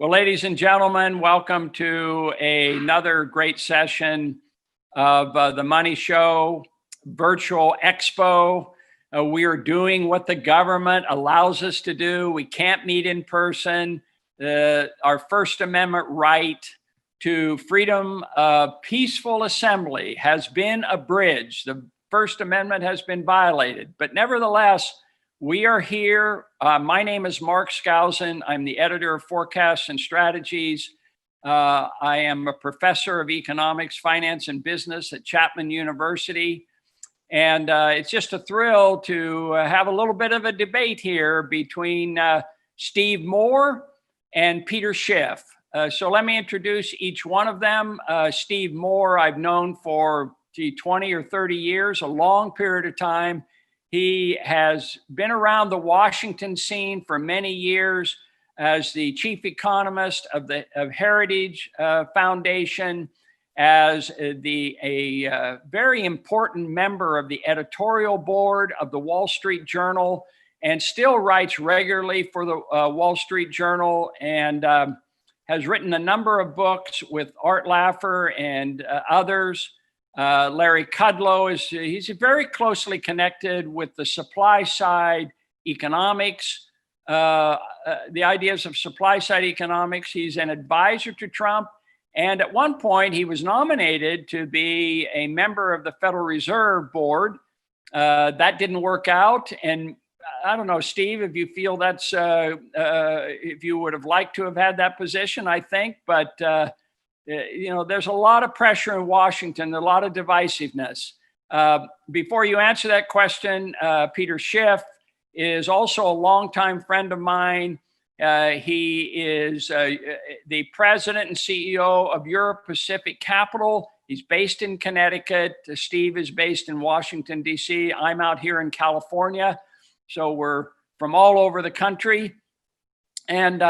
Well, ladies and gentlemen, welcome to another great session of the Money Show virtual expo. We are doing what the government allows us to do. We can't meet in person. Our First Amendment right to freedom of peaceful assembly has been abridged. The First Amendment has been violated, but nevertheless, we are here. My name is Mark Skousen. I'm the editor of Forecasts and Strategies. I am a professor of economics, finance, and business at Chapman University. And it's just a thrill to have a little bit of a debate here between Steve Moore and Peter Schiff. So let me introduce each one of them. Steve Moore, I've known for 20 or 30 years, a long period of time. He has been around the Washington scene for many years as the chief economist of Heritage Foundation, as a very important member of the editorial board of the Wall Street Journal, and still writes regularly for the Wall Street Journal, and has written a number of books with Art Laffer and others. Larry Kudlow he's very closely connected with the supply side economics, the ideas of supply side economics. He's an advisor to Trump. And at one point he was nominated to be a member of the Federal Reserve Board. That didn't work out. And I don't know, Steve, if you feel that's, if you would have liked to have had that position, I think, but you know, there's a lot of pressure in Washington, a lot of divisiveness. Before you answer that question, Peter Schiff is also a longtime friend of mine. He is the president and CEO of Europe Pacific Capital. He's based in Connecticut. Steve is based in Washington, D.C. I'm out here in California. So we're from all over the country. And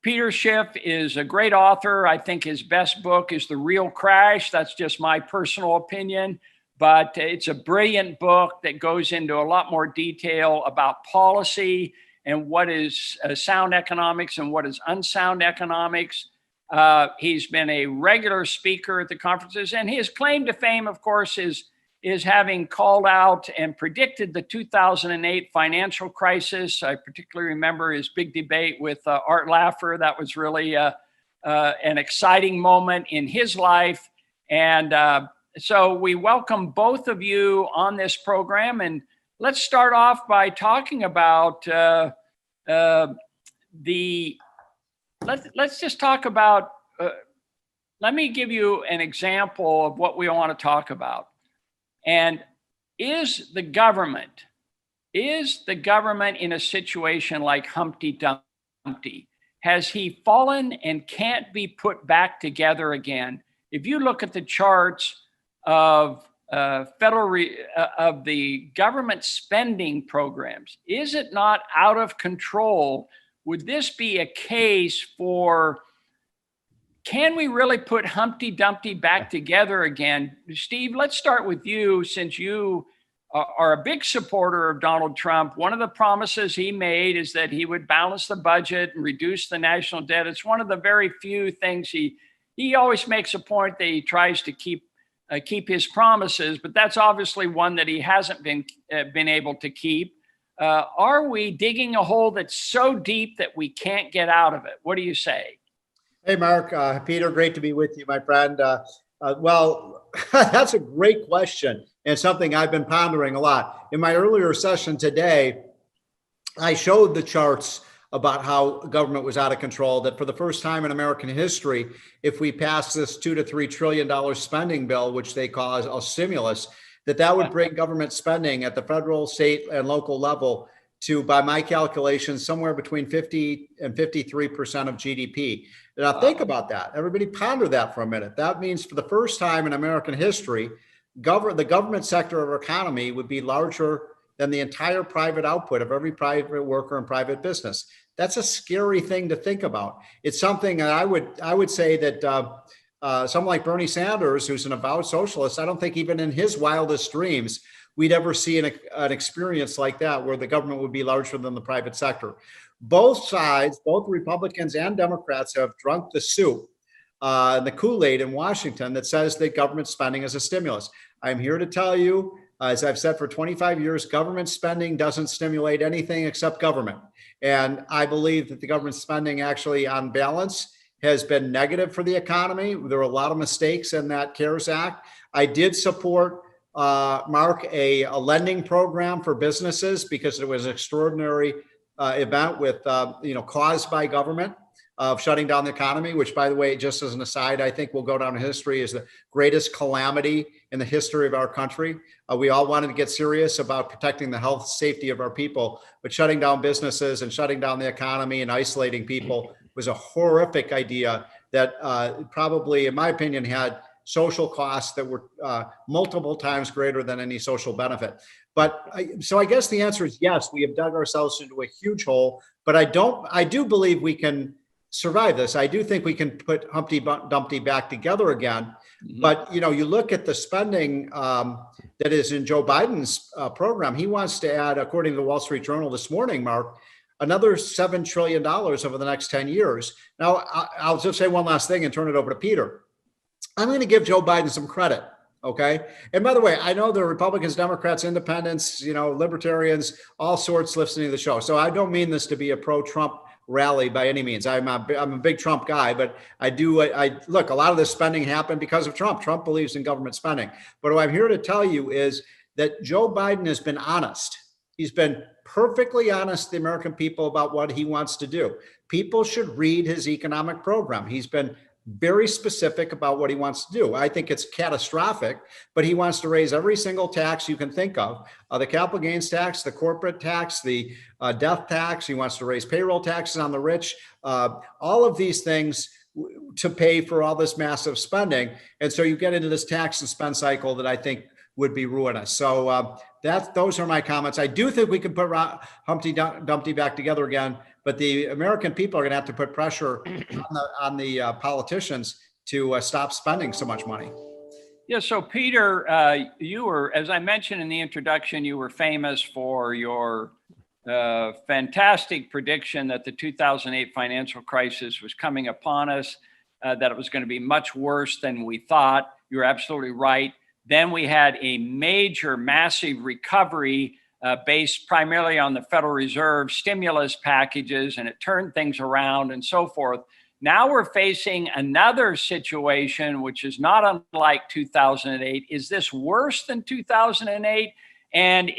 Peter Schiff is a great author. I think his best book is The Real Crash. That's just my personal opinion, but it's a brilliant book that goes into a lot more detail about policy and what is sound economics and what is unsound economics. He's been a regular speaker at the conferences, and his claim to fame, of course, is having called out and predicted the 2008 financial crisis. I particularly remember his big debate with Art Laffer. That was really an exciting moment in his life. And so we welcome both of you on this program. And let's start off by talking about let's just talk about, let me give you an example of what we want to talk about. And is the government in a situation like Humpty Dumpty? Has he fallen and can't be put back together again? If you look at the charts of of the government spending programs, is it not out of control? Would this be a case for, can we really put Humpty Dumpty back together again? Steve, let's start with you, since you are a big supporter of Donald Trump. One of the promises he made is that he would balance the budget and reduce the national debt. It's one of the very few things he always makes a point that he tries to keep his promises, but that's obviously one that he hasn't been able to keep. Are we digging a hole that's so deep that we can't get out of it? What do you say? Hey, Mark, Peter, great to be with you, my friend. Well, that's a great question and something I've been pondering a lot. In my earlier session today, I showed the charts about how government was out of control, that for the first time in American history, if we pass this $2 to $3 trillion spending bill, which they call a stimulus, that would bring government spending at the federal, state, and local level to, by my calculations, somewhere between 50 and 53% of GDP. Now think about that. Everybody ponder that for a minute. That means for the first time in American history, the government sector of our economy would be larger than the entire private output of every private worker and private business. That's a scary thing to think about. It's something that I would say that someone like Bernie Sanders, who's an avowed socialist, I don't think even in his wildest dreams we'd ever see an experience like that where the government would be larger than the private sector. Both sides, both Republicans and Democrats, have drunk the soup, the Kool-Aid in Washington that says that government spending is a stimulus. I'm here to tell you, as I've said for 25 years, government spending doesn't stimulate anything except government. And I believe that the government spending actually, on balance, has been negative for the economy. There were a lot of mistakes in that CARES Act. I did support, Mark, a lending program for businesses because it was an extraordinary event with, caused by government of shutting down the economy, which, by the way, just as an aside, I think will go down in history as the greatest calamity in the history of our country. We all wanted to get serious about protecting the health, safety of our people, but shutting down businesses and shutting down the economy and isolating people was a horrific idea that probably, in my opinion, had social costs that were multiple times greater than any social benefit. So I guess the answer is yes, we have dug ourselves into a huge hole, but I do believe we can survive this. I do think we can put Humpty Dumpty back together again. Mm-hmm. But, you look at the spending that is in Joe Biden's program. He wants to add, according to the Wall Street Journal this morning, Mark, another $7 trillion over the next 10 years. Now, I'll just say one last thing and turn it over to Peter. I'm going to give Joe Biden some credit. Okay. And by the way, I know there are Republicans, Democrats, independents, libertarians, all sorts listening to the show. So I don't mean this to be a pro-Trump rally by any means. I'm a big Trump guy, but I look, a lot of this spending happened because of Trump. Trump believes in government spending. But what I'm here to tell you is that Joe Biden has been honest. He's been perfectly honest to the American people about what he wants to do. People should read his economic program. He's been very specific about what he wants to do. I think it's catastrophic, but he wants to raise every single tax you can think of, the capital gains tax, the corporate tax, the death tax. He wants to raise payroll taxes on the rich, all of these things to pay for all this massive spending. And so you get into this tax and spend cycle that I think would be ruinous. So those are my comments. I do think we can put Humpty Dumpty back together again, but the American people are going to have to put pressure on the politicians to stop spending so much money. Yeah. So Peter, you were, as I mentioned in the introduction, you were famous for your fantastic prediction that the 2008 financial crisis was coming upon us, that it was going to be much worse than we thought. You're absolutely right. Then we had a major, massive recovery based primarily on the Federal Reserve stimulus packages, and it turned things around and so forth. Now we're facing another situation, which is not unlike 2008. Is this worse than 2008? And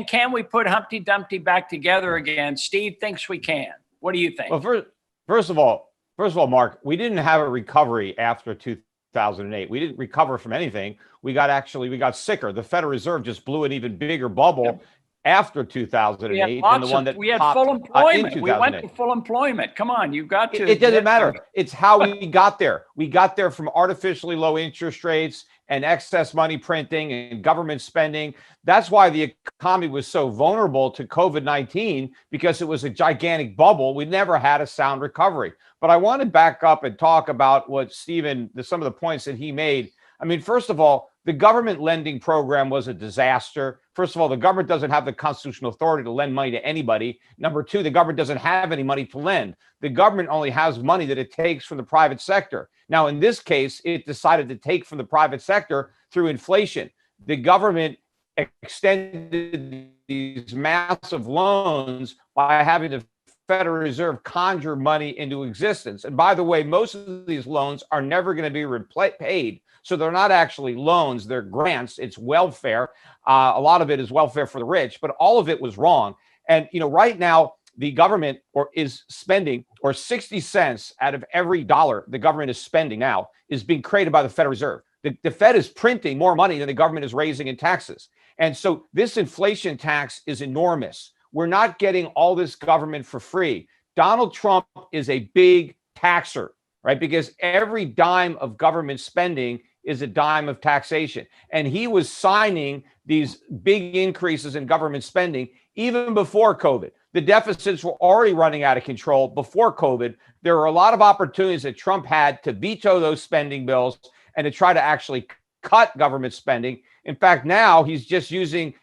can we put Humpty Dumpty back together again? Steve thinks we can. What do you think? Well, first of all, Mark, we didn't have a recovery after 2008. We didn't recover from anything. We got sicker. The Federal Reserve just blew an even bigger bubble after 2008 than the one that we had full employment. We went to full employment. Come on, you've got to. It doesn't matter. It's how we got there. We got there from artificially low interest rates and excess money printing and government spending. That's why the economy was so vulnerable to COVID-19, because it was a gigantic bubble. We never had a sound recovery. But I want to back up and talk about what Stephen, some of the points that he made. I mean, first of all, the government lending program was a disaster. First of all, the government doesn't have the constitutional authority to lend money to anybody. Number two, the government doesn't have any money to lend. The government only has money that it takes from the private sector. Now, in this case, it decided to take from the private sector through inflation. The government extended these massive loans by having the Federal Reserve conjure money into existence. And by the way, most of these loans are never going to be repaid. So they're not actually loans, they're grants. It's welfare. A lot of it is welfare for the rich, but all of it was wrong. And, right now, the government is spending, or 60 cents out of every dollar the government is spending now is being created by the Federal Reserve. The Fed is printing more money than the government is raising in taxes. And so this inflation tax is enormous. We're not getting all this government for free. Donald Trump is a big taxer, right? Because every dime of government spending is a dime of taxation. And he was signing these big increases in government spending even before COVID. The deficits were already running out of control before COVID. There were a lot of opportunities that Trump had to veto those spending bills and to try to actually cut government spending. In fact, now he's just using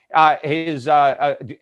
his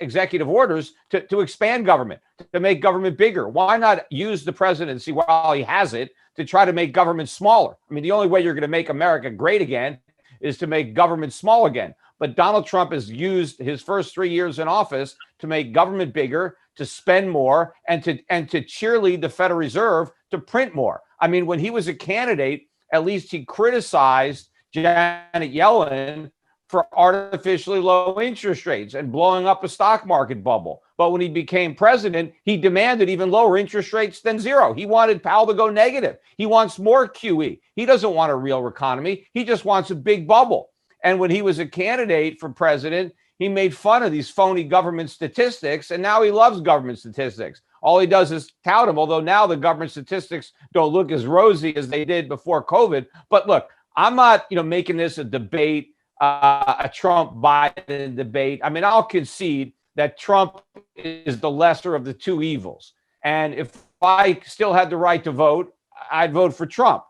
executive orders to expand government, to make government bigger. Why not use the presidency while he has it to try to make government smaller? I mean, the only way you're going to make America great again is to make government small again. But Donald Trump has used his first 3 years in office to make government bigger, to spend more, and to cheerlead the Federal Reserve to print more. I mean, when he was a candidate, at least he criticized Janet Yellen for artificially low interest rates and blowing up a stock market bubble. But when he became president, he demanded even lower interest rates than zero. He wanted Powell to go negative. He wants more QE. He doesn't want a real economy. He just wants a big bubble. And when he was a candidate for president, he made fun of these phony government statistics, and now he loves government statistics. All he does is tout them, although now the government statistics don't look as rosy as they did before COVID. But look, I'm not, making this a debate, a Trump-Biden debate. I mean, I'll concede that Trump is the lesser of the two evils. And if I still had the right to vote, I'd vote for Trump.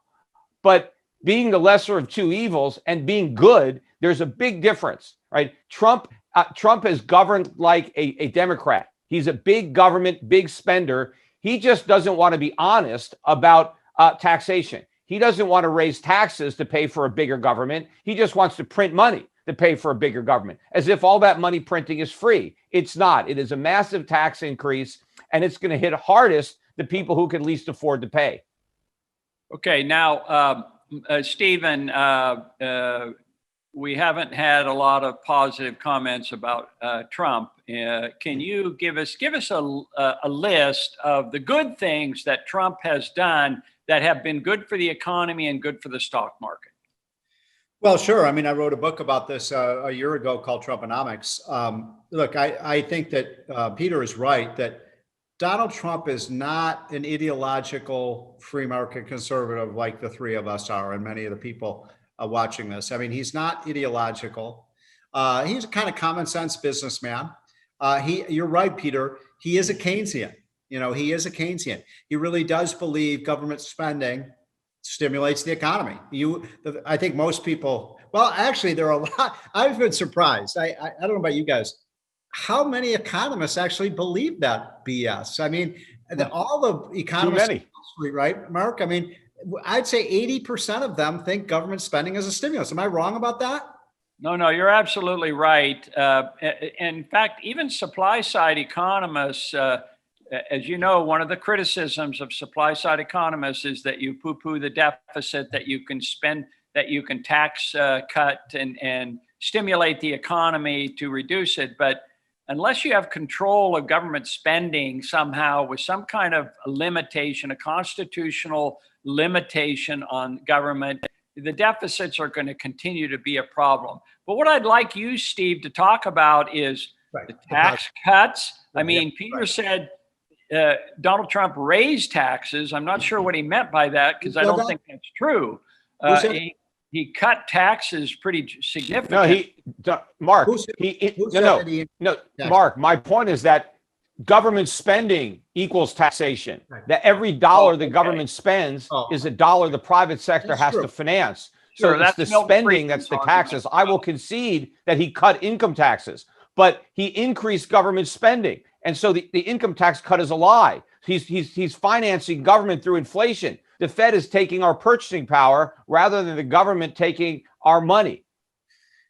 But being the lesser of two evils and being good, there's a big difference, right? Trump has governed like a Democrat. He's a big government, big spender. He just doesn't want to be honest about taxation. He doesn't want to raise taxes to pay for a bigger government. He just wants to print money to pay for a bigger government, as if all that money printing is free. It's not. It is a massive tax increase, and it's going to hit hardest the people who can least afford to pay. Okay, now, Stephen, we haven't had a lot of positive comments about Trump. Can you give us a list of the good things that Trump has done that have been good for the economy and good for the stock market? Well, sure. I mean, I wrote a book about this a year ago called Trumponomics. Look, I think that Peter is right that Donald Trump is not an ideological free market conservative like the three of us are, and many of the people watching this. I mean, he's not ideological. He's a kind of common sense businessman. You're right, Peter. He is a Keynesian. He is a Keynesian. He really does believe government spending stimulates the economy. I think most people, well, actually, there are a lot. I've been surprised. I don't know about you guys. How many economists actually believe that BS? I mean, all the economists, too many. Right, Mark? I mean, I'd say 80% of them think government spending is a stimulus. Am I wrong about that? No, you're absolutely right. In fact, even supply side economists, as you know, one of the criticisms of supply side economists is that you poo-poo the deficit, that you can spend, that you can tax cut and stimulate the economy to reduce it. But unless you have control of government spending somehow with some kind of limitation, a constitutional limitation on government, the deficits are going to continue to be a problem. But what I'd like you, Steve, to talk about is the tax cuts. I mean, Peter said Donald Trump raised taxes. I'm not sure what he meant by that, because I don't think that's true. He cut taxes pretty significantly. Mark, Mark, my point is that government spending equals taxation. Right. That every dollar the government spends is a dollar the private sector has to finance. So that's the spending, that's the taxes. I will concede that he cut income taxes, but he increased government spending. And so the income tax cut is a lie. He's financing government through inflation. The Fed is taking our purchasing power rather than the government taking our money.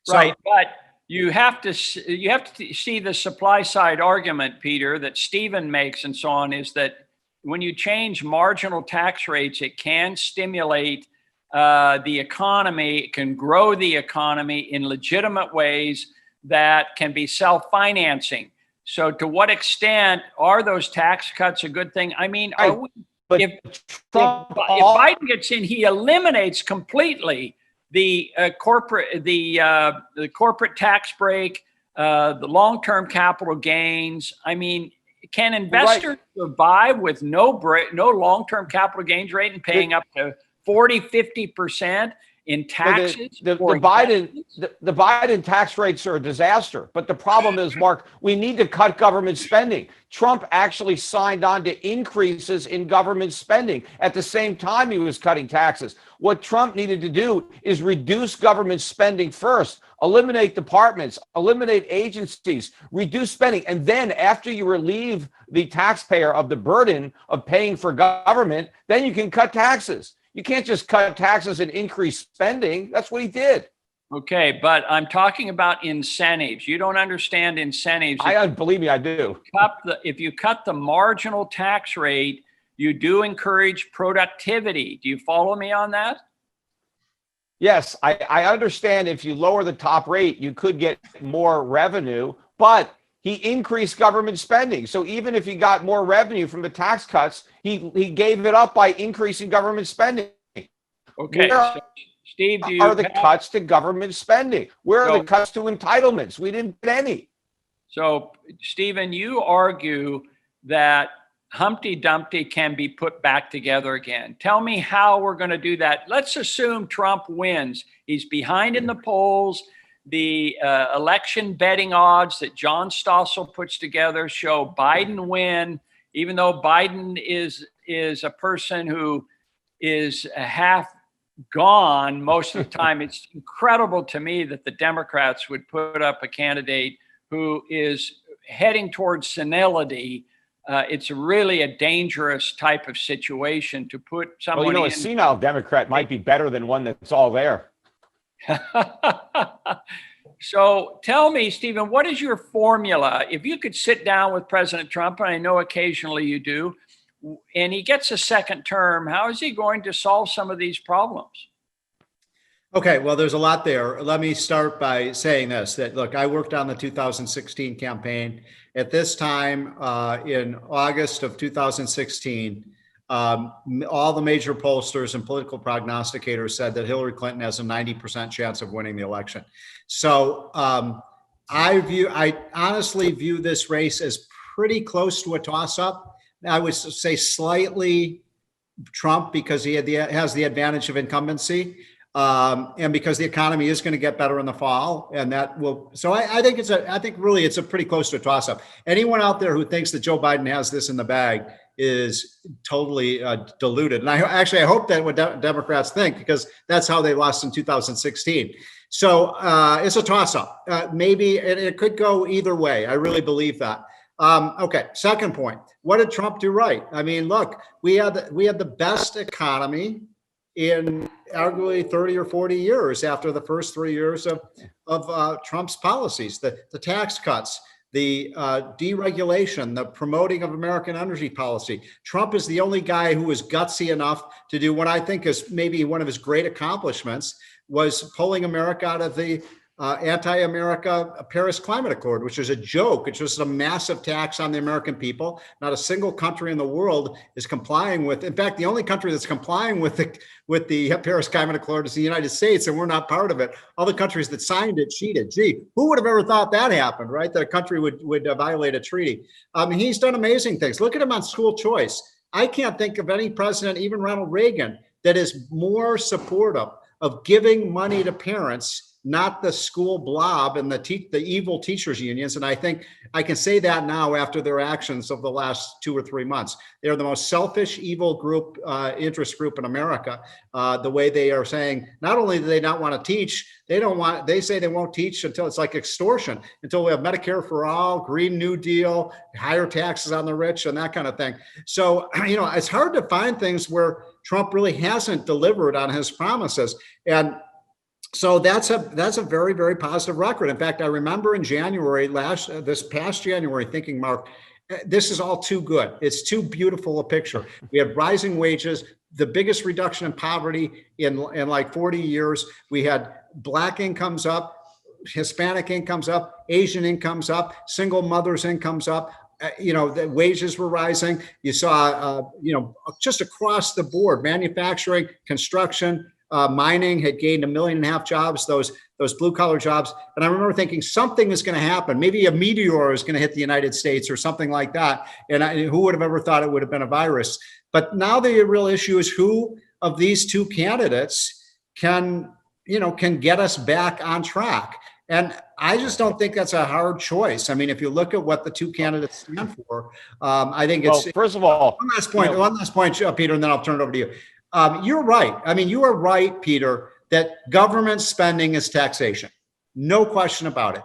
Right, but you have to see the supply side argument, Peter, that Stephen makes and so on, is that when you change marginal tax rates, it can stimulate the economy, it can grow the economy in legitimate ways that can be self-financing. So to what extent are those tax cuts a good thing? I mean, if Biden gets in, he eliminates completely the corporate tax break, the long-term capital gains. I mean, can investors survive with no long-term capital gains rate and paying up to 40, 50%? in taxes? The Biden tax rates are a disaster. But the problem is, Mark, we need to cut government spending. Trump actually signed on to increases in government spending. At the same time, he was cutting taxes. What Trump needed to do is reduce government spending first, eliminate departments, eliminate agencies, reduce spending. And then after you relieve the taxpayer of the burden of paying for government, then you can cut taxes. You can't just cut taxes and increase spending. That's what he did. Okay, but I'm talking about incentives. You don't understand incentives. Believe me, I do. If you cut the marginal tax rate, you do encourage productivity. Do you follow me on that? Yes, I understand if you lower the top rate, you could get more revenue, but he increased government spending. So even if he got more revenue from the tax cuts, he gave it up by increasing government spending. Okay, so Steve, Where are the cuts to government spending? Where are the cuts to entitlements? We didn't get any. So, Stephen, you argue that Humpty Dumpty can be put back together again. Tell me how we're going to do that. Let's assume Trump wins. He's behind in the polls. The election betting odds that John Stossel puts together show Biden win, even though Biden is a person who is half gone most of the time. It's incredible to me that the Democrats would put up a candidate who is heading towards senility. It's really a dangerous type of situation to put someone a senile Democrat might be better than one that's all there. So tell me, Stephen, what is your formula? If you could sit down with President Trump, and I know occasionally you do, and he gets a second term, how is he going to solve some of these problems? Okay, well, there's a lot there. Let me start by saying this, that look, I worked on the 2016 campaign. At this time, in August of 2016, all the major pollsters and political prognosticators said that Hillary Clinton has a 90% chance of winning the election. So I honestly view this race as pretty close to a toss-up. I would say slightly Trump because he has the advantage of incumbency, and because the economy is going to get better in the fall, and that will. So I think really it's a pretty close to a toss-up. Anyone out there who thinks that Joe Biden has this in the bag is totally deluded. And I hope that what Democrats think, because that's how they lost in 2016. So it's a toss-up. Maybe it could go either way. I really believe that. Okay. Second point. What did Trump do right? I mean, look, we had the best economy in arguably 30 or 40 years after the first 3 years of Trump's policies, the tax cuts, the deregulation, the promoting of American energy policy. Trump is the only guy who was gutsy enough to do what I think is maybe one of his great accomplishments, was pulling America out of the anti-America Paris Climate Accord, which is a joke. It's just a massive tax on the American people. Not a single country in the world is complying with. In fact, the only country that's complying with the Paris Climate Accord is the United States, and we're not part of it. All the countries that signed it cheated. Gee, who would have ever thought that happened, right? That a country would violate a treaty. He's done amazing things. Look at him on school choice. I can't think of any president, even Ronald Reagan, that is more supportive of giving money to parents, not the school blob and the evil teachers unions. And I think I can say that now after their actions of the last 2 or 3 months. They're the most selfish, evil group, interest group in America. The way they are saying, not only do they not want to teach, they say they won't teach until it's like extortion, until we have Medicare for all, Green New Deal, higher taxes on the rich, and that kind of thing. So, it's hard to find things where Trump really hasn't delivered on his promises. And so that's a very, very positive record. In fact, I remember in January, this past January, thinking, Mark, this is all too good. It's too beautiful a picture. We had rising wages, the biggest reduction in poverty in like 40 years. We had Black incomes up, Hispanic incomes up, Asian incomes up, single mothers incomes up. The wages were rising. You saw, just across the board, manufacturing, construction, mining had gained 1.5 million jobs, those blue collar jobs. And I remember thinking something is going to happen. Maybe a meteor is going to hit the United States or something like that. And who would have ever thought it would have been a virus? But now the real issue is who of these two candidates can get us back on track. And I just don't think that's a hard choice. I mean, if you look at what the two candidates stand for, I think it's. Well, first of all, one last point, Peter, and then I'll turn it over to you. You're right. I mean, you are right, Peter, that government spending is taxation. No question about it.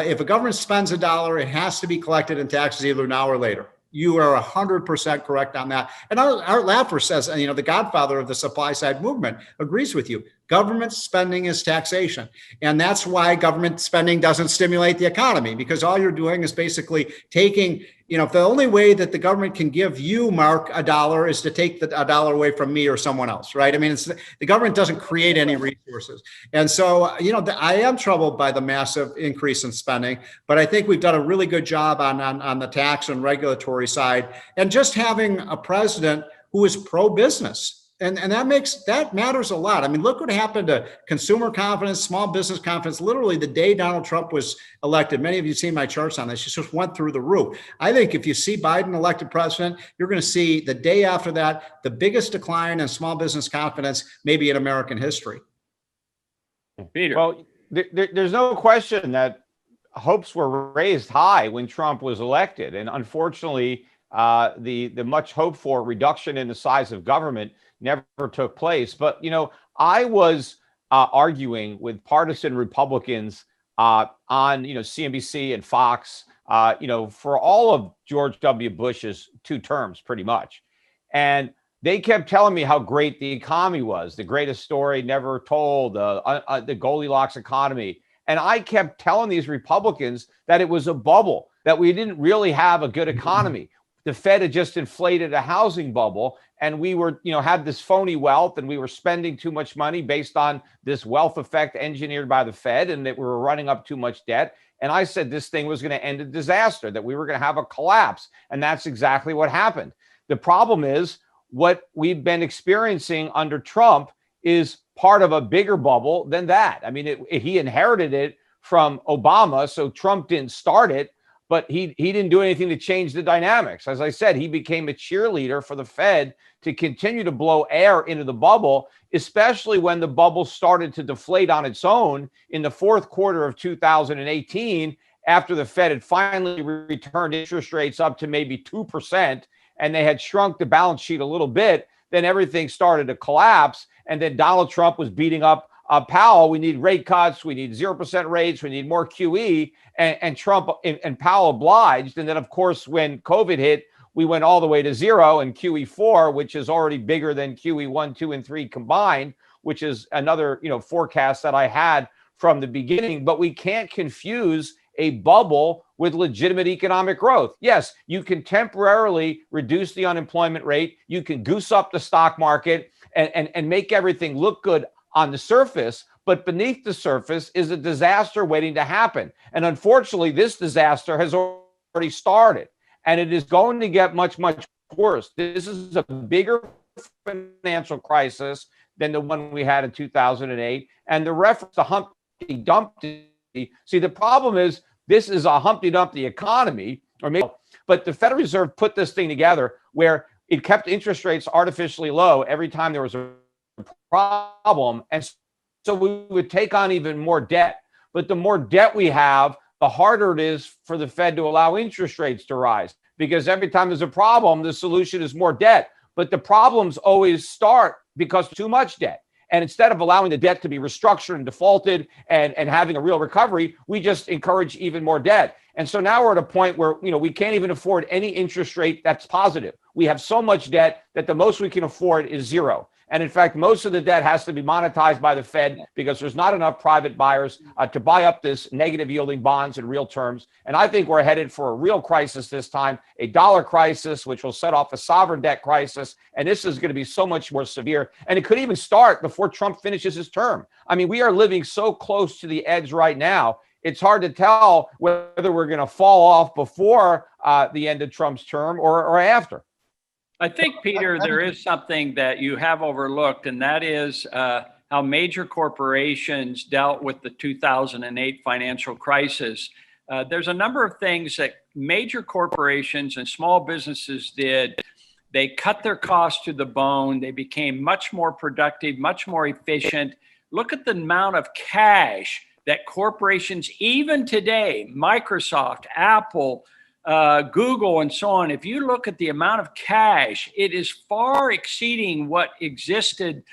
If a government spends $1, it has to be collected in taxes either now or later. You are 100% correct on that. And Art Laffer says, the godfather of the supply side movement, agrees with you. Government spending is taxation. And that's why government spending doesn't stimulate the economy, because all you're doing is basically taking, if the only way that the government can give you, Mark, $1 is to take the $1 away from me or someone else, right? I mean, the government doesn't create any resources. And so, I am troubled by the massive increase in spending, but I think we've done a really good job on the tax and regulatory side, and just having a president who is pro-business. And that matters a lot. I mean, look what happened to consumer confidence, small business confidence. Literally the day Donald Trump was elected, many of you have seen my charts on this, it just went through the roof. I think if you see Biden elected president, you're going to see the day after that, the biggest decline in small business confidence, maybe in American history. Peter. Well, there's no question that hopes were raised high when Trump was elected. And unfortunately, the much hoped for reduction in the size of government never took place. But, I was arguing with partisan Republicans on, CNBC and Fox, for all of George W. Bush's 2 terms, pretty much. And they kept telling me how great the economy was, the greatest story never told, the Goldilocks economy. And I kept telling these Republicans that it was a bubble, that we didn't really have a good economy. The Fed had just inflated a housing bubble, and we were, had this phony wealth, and we were spending too much money based on this wealth effect engineered by the Fed, and that we were running up too much debt. And I said this thing was going to end in disaster, that we were going to have a collapse. And that's exactly what happened. The problem is what we've been experiencing under Trump is part of a bigger bubble than that. I mean, he inherited it from Obama, so Trump didn't start it. But he didn't do anything to change the dynamics. As I said, he became a cheerleader for the Fed to continue to blow air into the bubble, especially when the bubble started to deflate on its own in the fourth quarter of 2018, after the Fed had finally returned interest rates up to maybe 2%, and they had shrunk the balance sheet a little bit. Then everything started to collapse. And then Donald Trump was beating up Powell. We need rate cuts. We need 0% rates. We need more QE. And Trump and Powell obliged. And then, of course, when COVID hit, we went all the way to 0 and QE4, which is already bigger than QE 1, 2, and 3 combined, which is another, forecast that I had from the beginning. But we can't confuse a bubble with legitimate economic growth. Yes, you can temporarily reduce the unemployment rate. You can goose up the stock market and make everything look good on the surface, but beneath the surface is a disaster waiting to happen. And unfortunately, this disaster has already started, and it is going to get much, much worse. This is a bigger financial crisis than the one we had in 2008. And the reference to Humpty Dumpty, see, the problem is this is a Humpty Dumpty economy, but the Federal Reserve put this thing together where it kept interest rates artificially low every time there was a problem. And so we would take on even more debt. But the more debt we have, the harder it is for the Fed to allow interest rates to rise, because every time there's a problem, the solution is more debt. But the problems always start because too much debt. And instead of allowing the debt to be restructured and defaulted and having a real recovery, we just encourage even more debt. And so now we're at a point where, we can't even afford any interest rate that's positive. We have so much debt that the most we can afford is 0. And in fact, most of the debt has to be monetized by the Fed because there's not enough private buyers to buy up this negative yielding bonds in real terms. And I think we're headed for a real crisis this time, a dollar crisis, which will set off a sovereign debt crisis. And this is going to be so much more severe. And it could even start before Trump finishes his term. I mean, we are living so close to the edge right now. It's hard to tell whether we're going to fall off before the end of Trump's term or after. I think, Peter, there is something that you have overlooked, and that is how major corporations dealt with the 2008 financial crisis. There's a number of things that major corporations and small businesses did They cut their costs to the bone. They became much more productive, much more efficient. Look at the amount of cash that corporations, even today, Microsoft, Apple, Google, and so on, if you look at the amount of cash, it is far exceeding what existed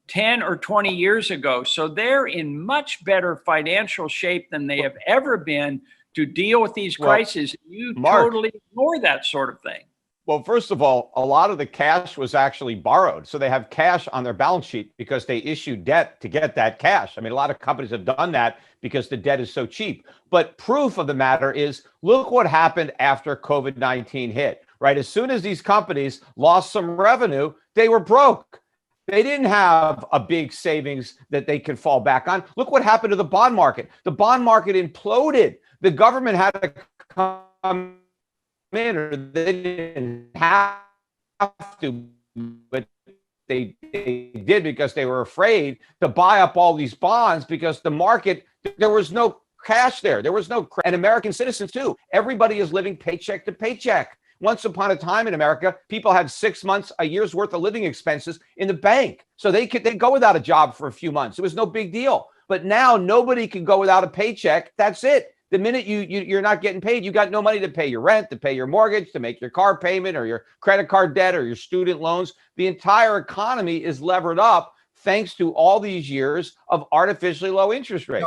10 or 20 years ago. So they're in much better financial shape than they have ever been to deal with these crises. You totally ignore that sort of thing. Well, first of all, a lot of the cash was actually borrowed. So they have cash on their balance sheet because they issued debt to get that cash. I mean, a lot of companies have done that because the debt is so cheap. But proof of the matter is, look what happened after COVID-19 hit, right? As soon as these companies lost some revenue, they were broke. They didn't have a big savings that they could fall back on. Look what happened to the bond market. The bond market imploded. The government had to come in, or they didn't have to, but they did because they were afraid to buy up all these bonds because the market, there was no cash there. There was no, and American citizens too. Everybody is living paycheck to paycheck. Once upon a time in America, people had 6 months, a year's worth of living expenses in the bank. So they go without a job for a few months. It was no big deal. But now nobody can go without a paycheck. That's it. The minute you're not getting paid, you got no money to pay your rent, to pay your mortgage, to make your car payment or your credit card debt or your student loans. The entire economy is levered up thanks to all these years of artificially low interest rates.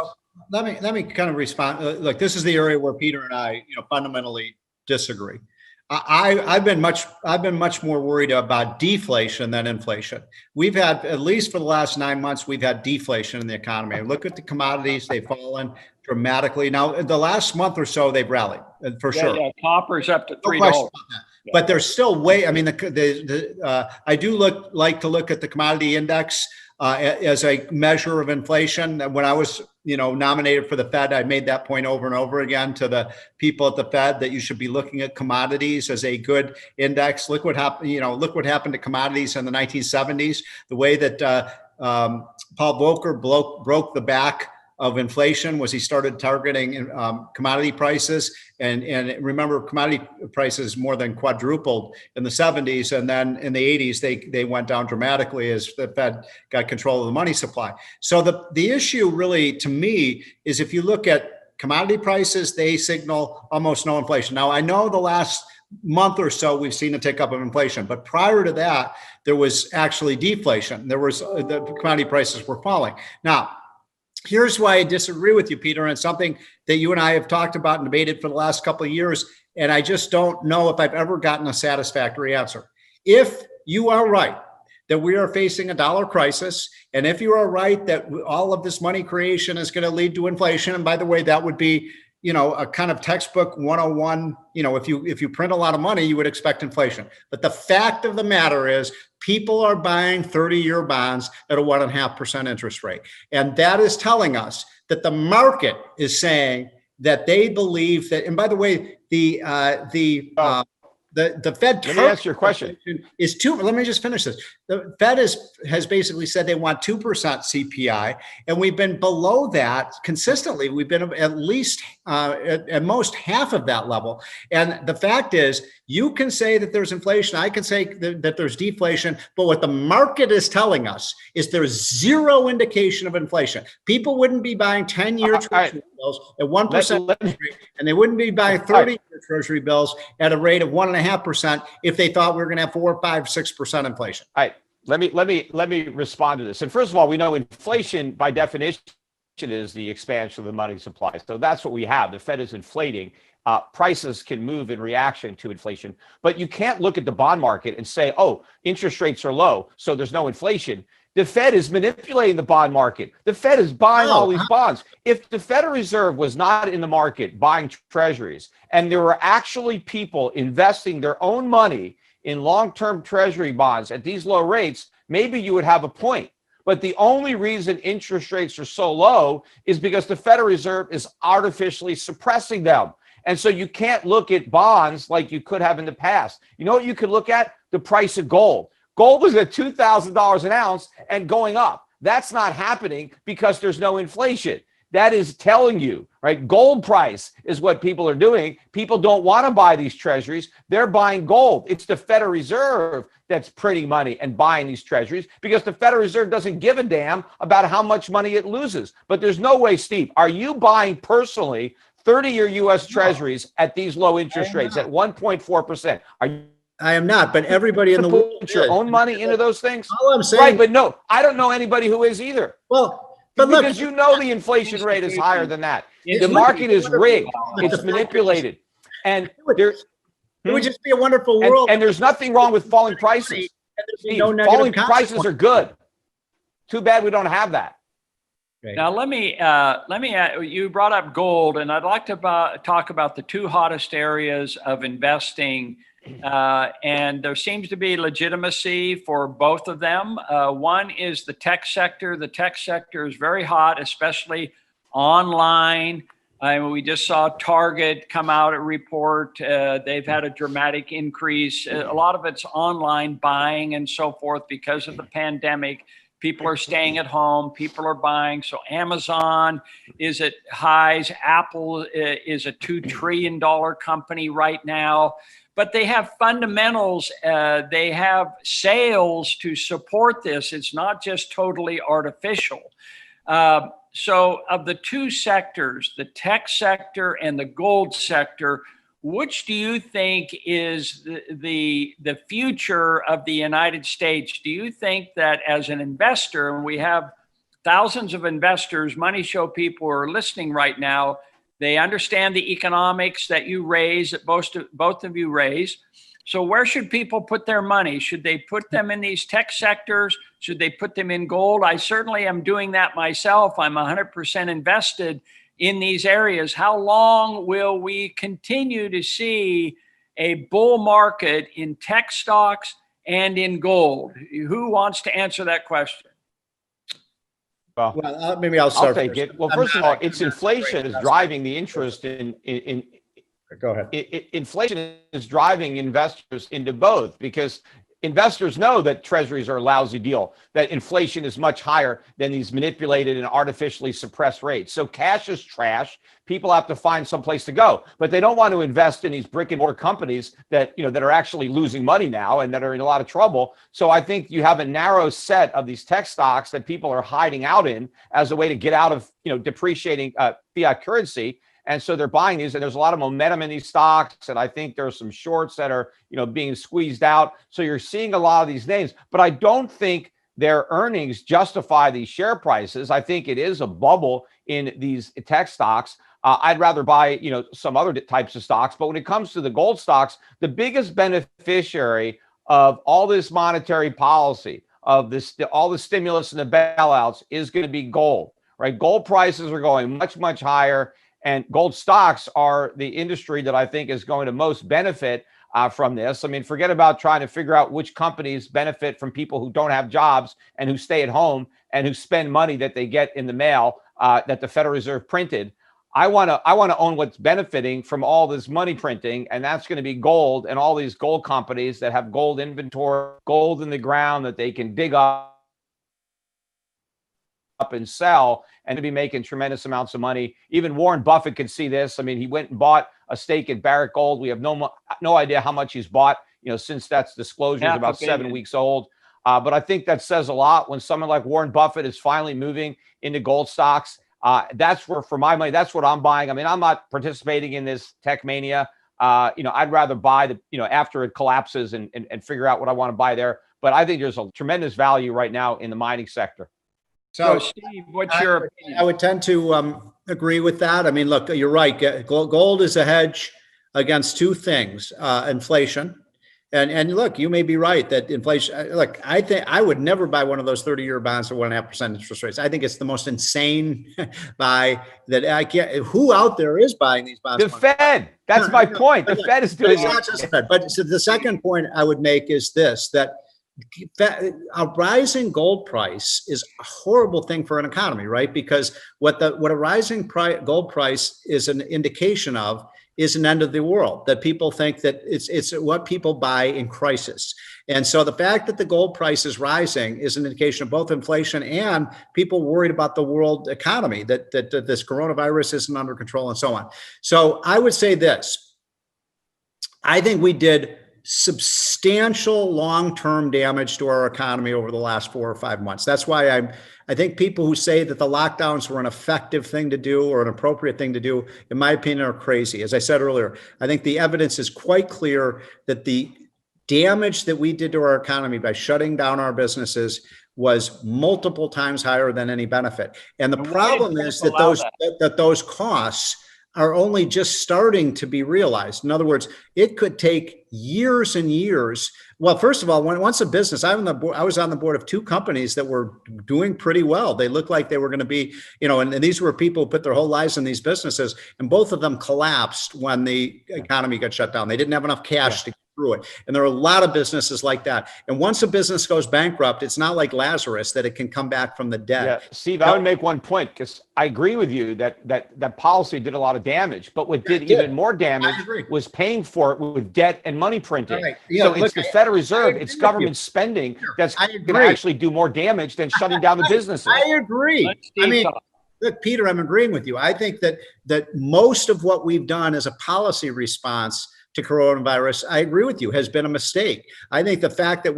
Let me kind of respond. Look, this is the area where Peter and I, fundamentally disagree. I've been much more worried about deflation than inflation. We've had, at least for the last 9 months, we've had deflation in the economy. Look at the commodities; they've fallen dramatically. Now, the last month or so, they've rallied for sure. Yeah, copper's up to $3. But there's still way. I mean, I do like to look at the commodity index as a measure of inflation. When I was, nominated for the Fed, I made that point over and over again to the people at the Fed that you should be looking at commodities as a good index. Look what happened. Look what happened to commodities in the 1970s. The way that Paul Volcker broke the back of inflation was he started targeting commodity prices, and remember, commodity prices more than quadrupled in the 70s, and then in the 80s they went down dramatically as the Fed got control of the money supply. So the issue really, to me, is if you look at commodity prices, they signal almost no inflation. Now, I know the last month or so we've seen a tick up of inflation, but prior to that there was actually deflation. There was the commodity prices were falling. Now, here's why I disagree with you, Peter, and something that you and I have talked about and debated for the last couple of years, and I just don't know if I've ever gotten a satisfactory answer. If you are right that we are facing a dollar crisis, and if you are right that all of this money creation is going to lead to inflation, and by the way, that would be, a kind of textbook 101, if you print a lot of money, you would expect inflation. But the fact of the matter is people are buying 30-year bonds at a 1.5% interest rate. And that is telling us that the market is saying that they believe that, and by the way, the Fed. Let me ask your question. Is two. Let me just finish this. The Fed has basically said they want 2% CPI, and we've been below that consistently. We've been at least at most half of that level. And the fact is, you can say that there's inflation. I can say that there's deflation. But what the market is telling us is there's zero indication of inflation. People wouldn't be buying 10-year Treasury bills at 1%, and they wouldn't be buying 30-year Treasury bills at a rate of 1.5% if they thought we were going to have 4, 5, 6% inflation. All right. Let me respond to this. And first of all, we know inflation by definition is the expansion of the money supply. So that's what we have. The Fed is inflating. Prices can move in reaction to inflation, but you can't look at the bond market and say, oh, interest rates are low, so there's no inflation. The Fed is manipulating the bond market. The Fed is buying all these bonds. If the Federal Reserve was not in the market buying treasuries, and there were actually people investing their own money in long-term treasury bonds at these low rates, maybe you would have a point. But the only reason interest rates are so low is because the Federal Reserve is artificially suppressing them. And so you can't look at bonds like you could have in the past. You know what you could look at? The price of gold. Gold was at $2,000 an ounce and going up. That's not happening because there's no inflation. that is telling you, right? Gold price is what people are doing. People don't want to buy these treasuries. They're buying gold. It's the Federal Reserve that's printing money and buying these treasuries because the Federal Reserve doesn't give a damn about how much money it loses. But there's no way, Steve, are you buying personally 30-year U.S. treasuries at these low interest rates at 1.4%? Are you? I am not, but everybody in the world Put your own money into those things? All I'm saying, right, but no, I don't know anybody who is either. well, but look, because you know the inflation rate is higher than that. The market is rigged. It's manipulated. And there it would just be a wonderful world. And there's nothing wrong with falling prices. Steve, falling prices are good. Too bad we don't have that. Now, let me you brought up gold, and I'd like to talk about the two hottest areas of investing. And there seems to be legitimacy for both of them. One is the tech sector. The tech sector is very hot, especially online. We just saw Target come out a report. They've had a dramatic increase. A lot of it's online buying and so forth because of the pandemic. People are staying at home. People are buying. So Amazon is at highs. Apple is a $2 trillion company right now. But they have fundamentals. They have sales to support this. It's not just totally artificial. So of the two sectors, the tech sector and the gold sector, which do you think is the future of the United States? Do you think that as an investor, and we have thousands of investors, MoneyShow people are listening right now, they understand the economics that you raise, that both of you raise. So where should people put their money? Should they put them in these tech sectors? Should they put them in gold? I certainly am doing that myself. I'm 100% invested in these areas. How long will we continue to see a bull market in tech stocks and in gold? Who wants to answer that question? Well, maybe I'll start. I'll take it. Well, first of all, it's inflation is driving the interest in Go ahead. Inflation is driving investors into both because investors know that treasuries are a lousy deal, that inflation is much higher than these manipulated and artificially suppressed rates. So cash is trash. People have to find some place to go, but they don't want to invest in these brick and mortar companies that are actually losing money now and that are in a lot of trouble. So I think you have a narrow set of these tech stocks that people are hiding out in as a way to get out of, depreciating fiat currency. And so they're buying these, and there's a lot of momentum in these stocks. And I think there are some shorts that are, being squeezed out. So you're seeing a lot of these names, but I don't think their earnings justify these share prices. I think it is a bubble in these tech stocks. I'd rather buy, some other types of stocks. But when it comes to the gold stocks, the biggest beneficiary of all this monetary policy, of this, all the stimulus and the bailouts is going to be gold, right? Gold prices are going much, much higher. And gold stocks are the industry that I think is going to most benefit from this. I mean, forget about trying to figure out which companies benefit from people who don't have jobs and who stay at home and who spend money that they get in the mail that the Federal Reserve printed. I want to own what's benefiting from all this money printing, and that's going to be gold and all these gold companies that have gold inventory, gold in the ground that they can dig up and sell and to be making tremendous amounts of money. Even Warren Buffett could see this. I mean, he went and bought a stake in Barrick Gold. We have no idea how much he's bought, since that's disclosure is about 7 weeks old. But I think that says a lot when someone like Warren Buffett is finally moving into gold stocks. That's where, for my money, that's what I'm buying. I mean, I'm not participating in this tech mania. I'd rather buy after it collapses and figure out what I want to buy there. But I think there's a tremendous value right now in the mining sector. So, Steve, what's your opinion? I would tend to agree with that. I mean, look, you're right. Gold is a hedge against two things: inflation, and look, you may be right that inflation. Look, I think I would never buy one of those 30-year bonds at 1.5% interest rates. I think it's the most insane buy that I can't. Who out there is buying these bonds? The Fed. That's my point. The Fed is doing it. It's not just the Fed. But so the second point I would make is this: that a rising gold price is a horrible thing for an economy, right? Because what a rising gold price is an indication of is an end of the world, that people think that it's what people buy in crisis. And so the fact that the gold price is rising is an indication of both inflation and people worried about the world economy, that this coronavirus isn't under control and so on. So I would say this. I think we did substantial long-term damage to our economy over the last 4 or 5 months. That's why I think people who say that the lockdowns were an effective thing to do or an appropriate thing to do, in my opinion, are crazy. As I said earlier, I think the evidence is quite clear that the damage that we did to our economy by shutting down our businesses was multiple times higher than any benefit. And the problem is that those costs are only just starting to be realized. In other words, it could take years and years. Well, first of all, once a business, I was on the board of 2 companies that were doing pretty well. They looked like they were going to be, and these were people who put their whole lives in these businesses, and both of them collapsed when the economy got shut down. They didn't have enough cash to get through it. And there are a lot of businesses like that. And once a business goes bankrupt, it's not like Lazarus that it can come back from the dead. Yeah, Steve, I would make one point, because I agree with you that policy did a lot of damage, but what did even more damage was paying for it with debt and money printing. Right. So it's the Federal Reserve, it's government spending that's going to actually do more damage than shutting down the businesses. I agree. I mean, look, Peter, I'm agreeing with you. I think that most of what we've done as a policy response to coronavirus, I agree with you, has been a mistake. I think the fact that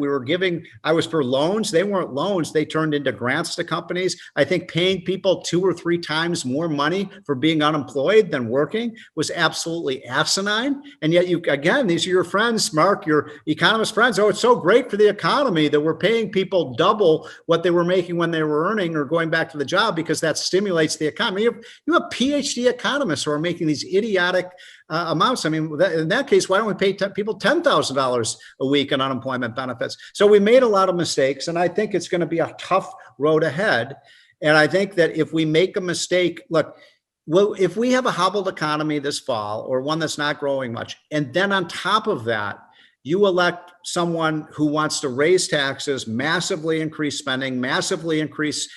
I was for loans, they weren't loans, they turned into grants to companies. I think paying people 2 or 3 times more money for being unemployed than working was absolutely asinine. And yet again, these are your friends, Mark, your economist friends. Oh, it's so great for the economy that we're paying people double what they were making when they were earning or going back to the job, because that stimulates the economy. You have PhD economists who are making these idiotic amounts. I mean, in that case, why don't we pay people $10,000 a week in unemployment benefits? So we made a lot of mistakes, and I think it's going to be a tough road ahead. And I think that if we make a mistake, look, well, if we have a hobbled economy this fall, or one that's not growing much, and then on top of that, you elect someone who wants to raise taxes, massively increase spending, massively increase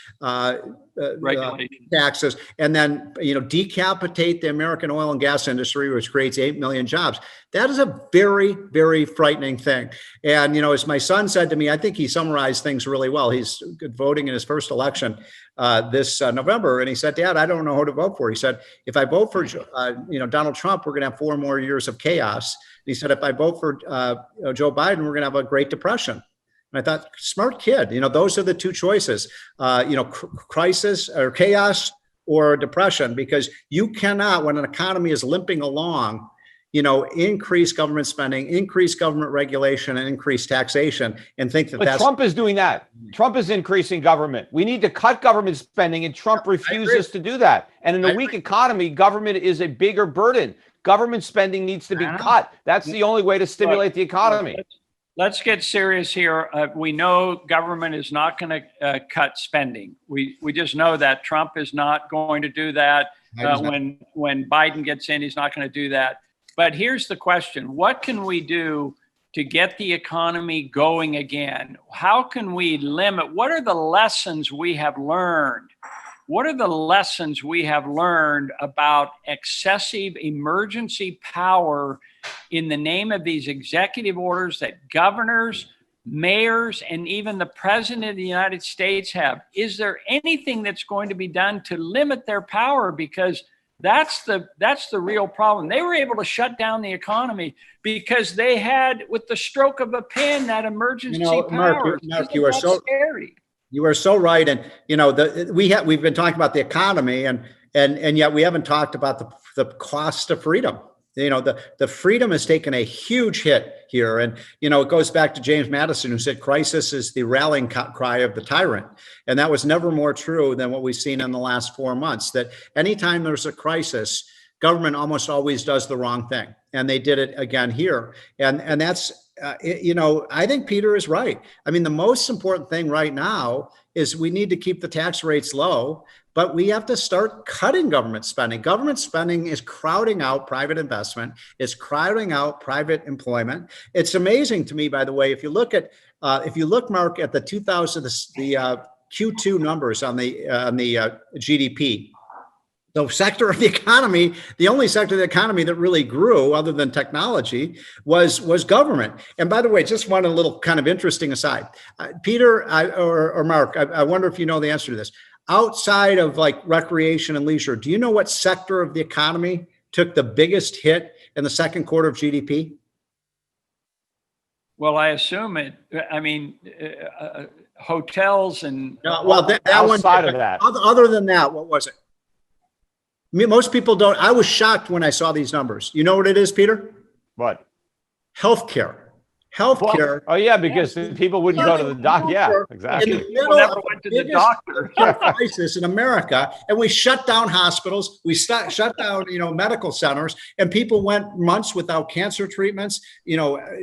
taxes, and then decapitate the American oil and gas industry, which creates 8 million jobs. That is a very, very frightening thing. And as my son said to me, I think he summarized things really well. He's voting in his first election this November, and he said, "Dad, I don't know who to vote for." He said, "If I vote for Donald Trump, we're going to have 4 more years of chaos." He said, "If I vote for Joe Biden, we're going to have a Great Depression." And I thought, smart kid, those are the 2 choices, crisis or chaos or depression, because you cannot, when an economy is limping along, increase government spending, increase government regulation, and increase taxation, and think that Trump is doing that. Trump is increasing government. We need to cut government spending, and Trump refuses to do that. And in a weak economy, government is a bigger burden. Government spending needs to be cut. That's the only way to stimulate the economy. Let's get serious here. We know government is not going to cut spending. We just know that Trump is not going to do that. When Biden gets in, he's not going to do that. But here's the question. What can we do to get the economy going again? How can we limit? What are the lessons we have learned? What are the lessons we have learned about excessive emergency power in the name of these executive orders that governors, mayors, and even the president of the United States have? Is there anything that's going to be done to limit their power? Because that's the real problem. They were able to shut down the economy because they had, with the stroke of a pen, that emergency power. Mark, you are so scary. You are so right. And we've been talking about the economy, and yet we haven't talked about the cost of freedom. The freedom has taken a huge hit here. And, it goes back to James Madison, who said crisis is the rallying cry of the tyrant. And that was never more true than what we've seen in the last 4 months, that anytime there's a crisis, government almost always does the wrong thing. And they did it again here. And that's, I think Peter is right. I mean, the most important thing right now is we need to keep the tax rates low, but we have to start cutting government spending. Government spending is crowding out private investment. It's crowding out private employment. It's amazing to me, by the way, if you look, Mark, at the Q2 numbers on the GDP, The sector of the economy, the only sector of the economy that really grew other than technology was government. And by the way, just one little kind of interesting aside. Peter or Mark, I wonder if you know the answer to this. Outside of like recreation and leisure, do you know what sector of the economy took the biggest hit in the second quarter of GDP? Well, I assume hotels and Well, that outside one, of that. Other than that, what was it? Most people don't. I was shocked when I saw these numbers. You know what it is, Peter? What? Healthcare. Healthcare. Oh yeah, because people wouldn't go to the doctor. Yeah, exactly. In the people middle never of went to the the doctor. crisis in America, and we shut down hospitals. We shut down, medical centers, and people went months without cancer treatments.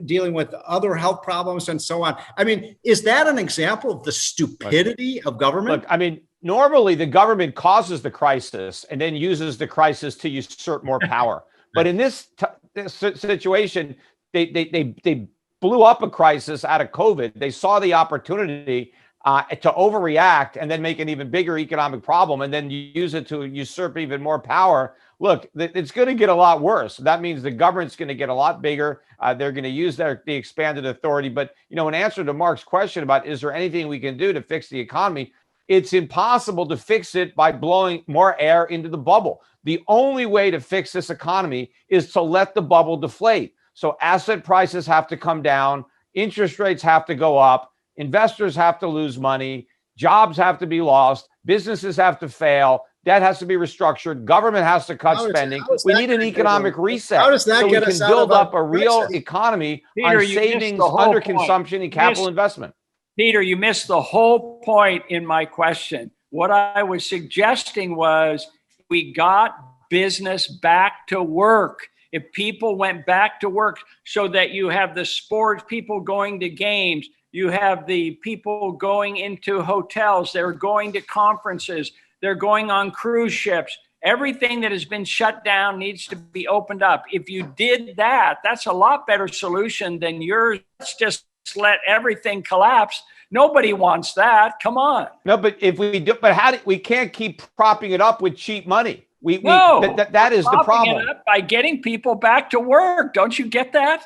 Dealing with other health problems and so on. I mean, is that an example of the stupidity of government? Look, normally the government causes the crisis and then uses the crisis to usurp more power. But in this situation, they blew up a crisis out of COVID. They saw the opportunity to overreact and then make an even bigger economic problem and then use it to usurp even more power. Look, it's going to get a lot worse. That means the government's going to get a lot bigger. They're going to use the expanded authority. But, in answer to Mark's question about is there anything we can do to fix the economy, it's impossible to fix it by blowing more air into the bubble. The only way to fix this economy is to let the bubble deflate. So asset prices have to come down, interest rates have to go up, investors have to lose money, jobs have to be lost, businesses have to fail, debt has to be restructured, government has to cut spending. We need an economic reset so we can build up a real economy on savings, underconsumption, and capital investment. Peter, you missed the whole point in my question. What I was suggesting was we got business back to work. If people went back to work so that you have the sports people going to games, you have the people going into hotels, they're going to conferences, they're going on cruise ships. Everything that has been shut down needs to be opened up. If you did that, that's a lot better solution than yours. Just let everything collapse. Nobody wants that. Come on. No, but if we do, we can't keep propping it up with cheap money. That is the problem. It up by getting people back to work. Don't you get that?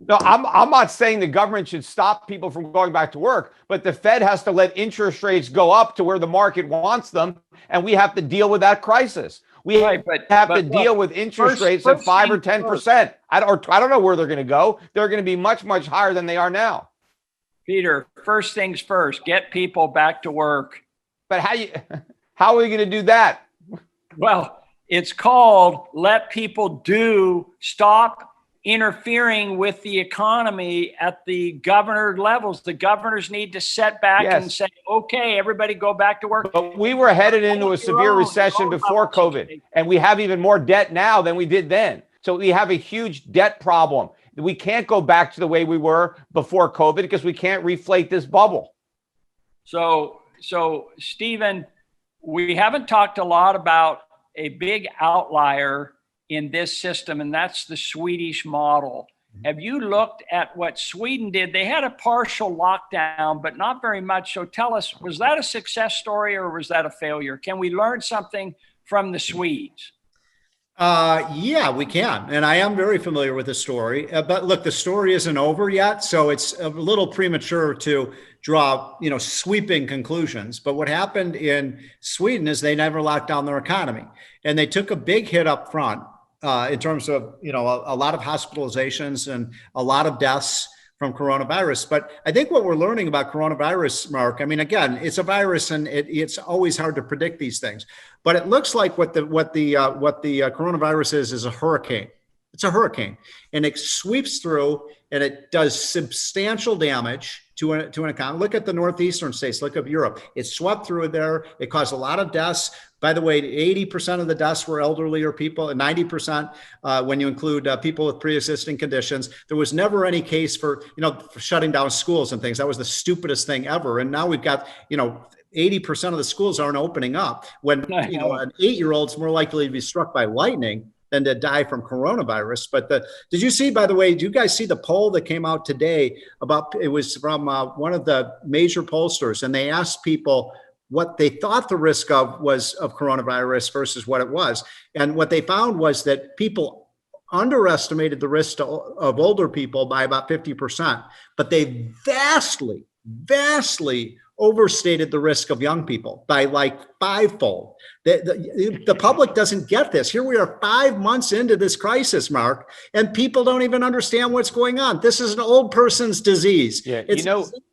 No, I'm not saying the government should stop people from going back to work, but the Fed has to let interest rates go up to where the market wants them, and we have to deal with that crisis. We have to deal with interest rates at 5 or 10%. I don't know where they're going to go. They're going to be much, much higher than they are now. Peter, first things first, get people back to work. But how are we going to do that? Well, it's called let people stop interfering with the economy at the governor levels. The governors need to set back and say, okay, everybody go back to work. But we were headed into a severe recession before COVID, and we have even more debt now than we did then. So we have a huge debt problem. We can't go back to the way we were before COVID because we can't reflate this bubble. So Stephen, we haven't talked a lot about a big outlier in this system, and that's the Swedish model. Have you looked at what Sweden did? They had a partial lockdown, but not very much. So tell us, was that a success story or was that a failure? Can we learn something from the Swedes? Yeah, we can. And I am very familiar with the story. But look, the story isn't over yet. So it's a little premature to draw, sweeping conclusions. But what happened in Sweden is they never locked down their economy. And they took a big hit up front in terms of, a lot of hospitalizations and a lot of deaths from coronavirus. But I think what we're learning about coronavirus, Mark, again, it's a virus and it's always hard to predict these things. But it looks like what the coronavirus is a hurricane. It's a hurricane, and it sweeps through and it does substantial damage to an economy. Look at the northeastern states. Look at Europe. It swept through there. It caused a lot of deaths. By the way, 80% of the deaths were elderly or people, and 90% when you include people with pre-existing conditions. There was never any case for shutting down schools and things. That was the stupidest thing ever. And now we've got 80% of the schools aren't opening up when an 8-year-old's more likely to be struck by lightning than to die from coronavirus. But did you see, by the way, did you guys see the poll that came out today it was from one of the major pollsters, and they asked people, what they thought the risk of was of coronavirus versus what it was. And what they found was that people underestimated the risk of older people by about 50%, but they vastly overstated the risk of young people by like fivefold. The public doesn't get this. Here we are 5 months into this crisis, Mark, and people don't even understand what's going on. This is an old person's disease. Yeah,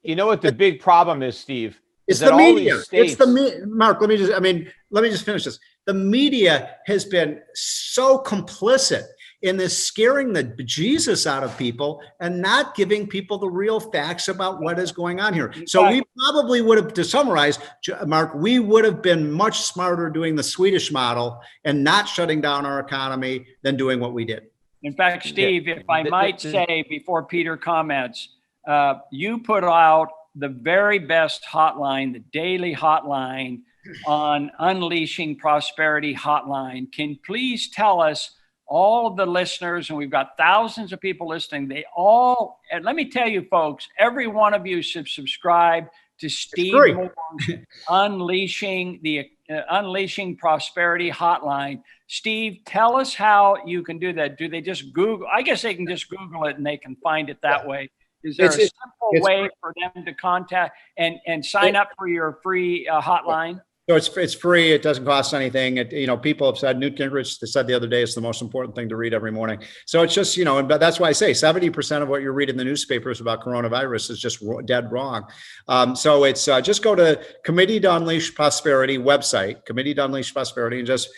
you know what the big problem is, Steve? It's the media. It's the media. Mark, let me just finish this. The media has been so complicit in this scaring the Jesus out of people and not giving people the real facts about what is going on here. So we probably would have, to summarize, Mark, we would have been much smarter doing the Swedish model and not shutting down our economy than doing what we did. In fact, Steve, if I might say before Peter comments, you put out the very best hotline, the daily hotline on Unleashing Prosperity hotline. Can you please tell us, all of the listeners, and we've got thousands of people listening, they all, and let me tell you folks, every one of you should subscribe to Steve Moore's Unleashing Prosperity hotline. Steve, tell us how you can do that. Do they just Google? I guess they can just Google it and they can find it that way. Is there a simple way for them to contact and sign up for your free hotline? So it's free. It doesn't cost anything. People have said, Newt Gingrich said the other day, it's the most important thing to read every morning. So it's just, but that's why I say 70% of what you read in the newspapers about coronavirus is just dead wrong. So it's just go to Committee to Unleash Prosperity website, Committee to Unleash Prosperity, and just,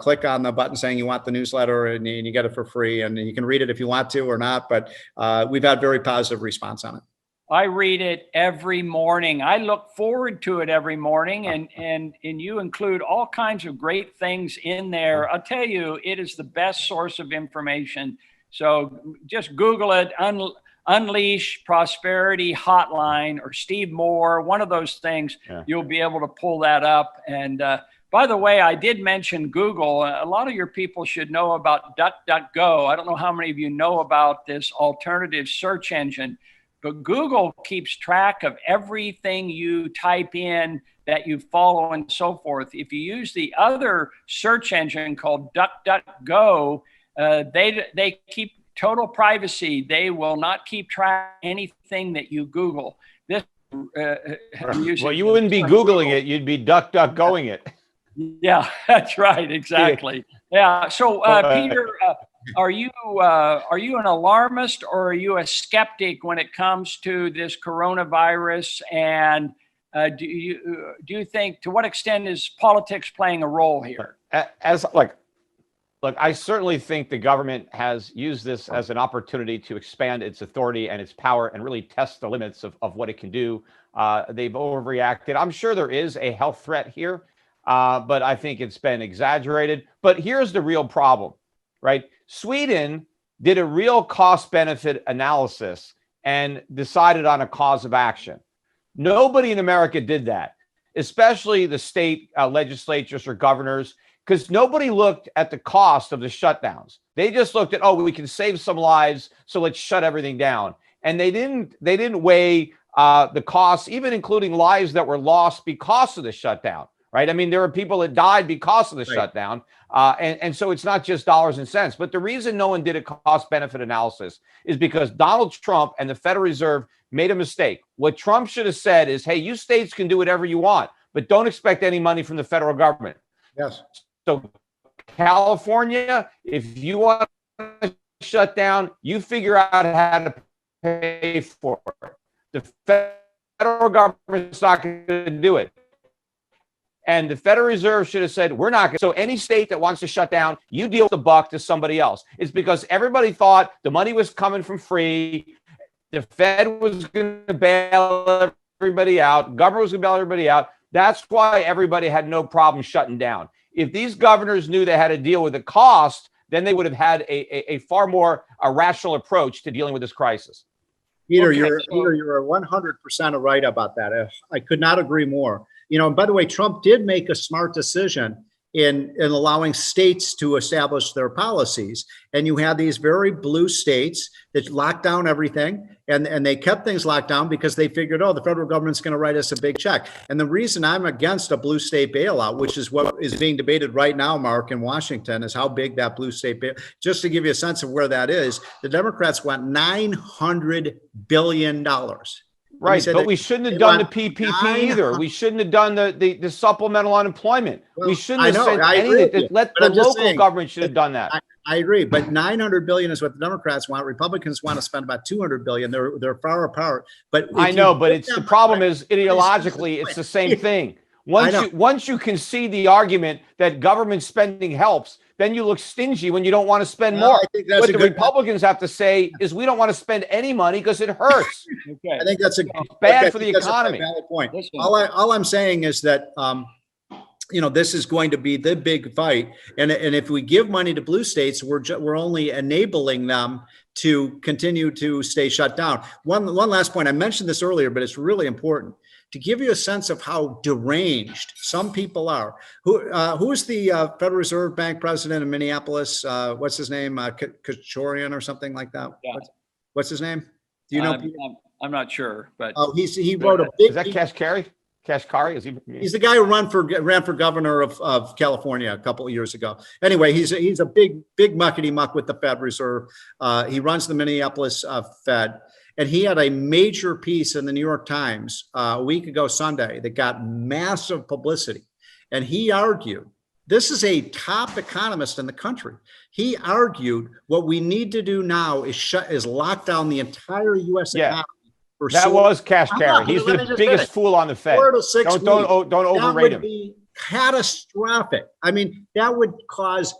click on the button saying you want the newsletter and you get it for free. And you can read it if you want to or not, but we've had very positive response on it. I read it every morning. I look forward to it every morning, and you include all kinds of great things in there. I'll tell you, it is the best source of information. So just Google it, Unleash Prosperity Hotline or Steve Moore, one of those things. Yeah. You'll be able to pull that up. And by the way, I did mention Google. A lot of your people should know about DuckDuckGo. I don't know how many of you know about this alternative search engine. But Google keeps track of everything you type in that you follow and so forth. If you use the other search engine called DuckDuckGo, they keep total privacy. They will not keep track of anything that you Google. This well, you wouldn't be Googling it. You'd be DuckDuckGoing it. Yeah, that's right. Exactly. Yeah. So, Peter, are you an alarmist or are you a skeptic when it comes to this coronavirus? And do you think, to what extent is politics playing a role here? Look, I certainly think the government has used this as an opportunity to expand its authority and its power and really test the limits of what it can do. They've overreacted. I'm sure there is a health threat here, but I think it's been exaggerated. But here's the real problem, right? Sweden did a real cost-benefit analysis and decided on a cause of action. Nobody in America did that, especially the state legislatures or governors, because nobody looked at the cost of the shutdowns. They just looked at, we can save some lives, so let's shut everything down. And they didn't weigh the costs, even including lives that were lost because of the shutdown. Right. I mean, there are people that died because of the shutdown. And so it's not just dollars and cents. But the reason no one did a cost benefit analysis is because Donald Trump and the Federal Reserve made a mistake. What Trump should have said is, hey, you states can do whatever you want, but don't expect any money from the federal government. Yes. So California, if you want to shut down, you figure out how to pay for it. The federal government's not going to do it. And the Federal Reserve should have said, we're not going to. So any state that wants to shut down, you deal the buck to somebody else. It's because everybody thought the money was coming from free. The Fed was going to bail everybody out. Government was going to bail everybody out. That's why everybody had no problem shutting down. If these governors knew they had to deal with the cost, then they would have had a far more rational approach to dealing with this crisis. Peter, you're 100% right about that. I could not agree more. And by the way, Trump did make a smart decision in allowing states to establish their policies. And you had these very blue states that locked down everything, and they kept things locked down because they figured, oh, the federal government's going to write us a big check. And the reason I'm against a blue state bailout, which is what is being debated right now, Mark, in Washington, is how big that blue state bailout. Just to give you a sense of where that is, the Democrats want $900 billion. Right, but we shouldn't have done the PPP either. We shouldn't have done the supplemental unemployment. Well, we shouldn't have sent anything. Let the local government should have done that. I agree, but $900 billion is what the Democrats want. Republicans want to spend about $200 billion. They're far apart. But I know, but it's the problem is ideologically, it's the same thing. Once you concede the argument that government spending helps, then you look stingy when you don't want to spend more. What the Republicans have to say is we don't want to spend any money because it hurts. Okay. I think that's bad for the economy. That's a valid point. All I'm saying is that this is going to be the big fight, and if we give money to blue states, we're only enabling them to continue to stay shut down. One last point. I mentioned this earlier, but it's really important to give you a sense of how deranged some people are. Who is the Federal Reserve Bank president in Minneapolis? What's his name? Kachorian or something like that? Yeah. What's his name? Do you know? I'm not sure, but he wrote a big. Is that Kashkari? Kashkari? Is he? He's the guy who ran for governor of California a couple of years ago. Anyway, he's a big muckety muck with the Fed Reserve. He runs the Minneapolis Fed. And he had a major piece in the New York Times a week ago Sunday that got massive publicity. And he argued, this is a top economist in the country. He argued what we need to do now is lock down the entire U.S. economy. That was Kashkari. He's the biggest fool on the Fed. 4 to 6 weeks. Don't overrate him. That would be catastrophic. I mean, that would cause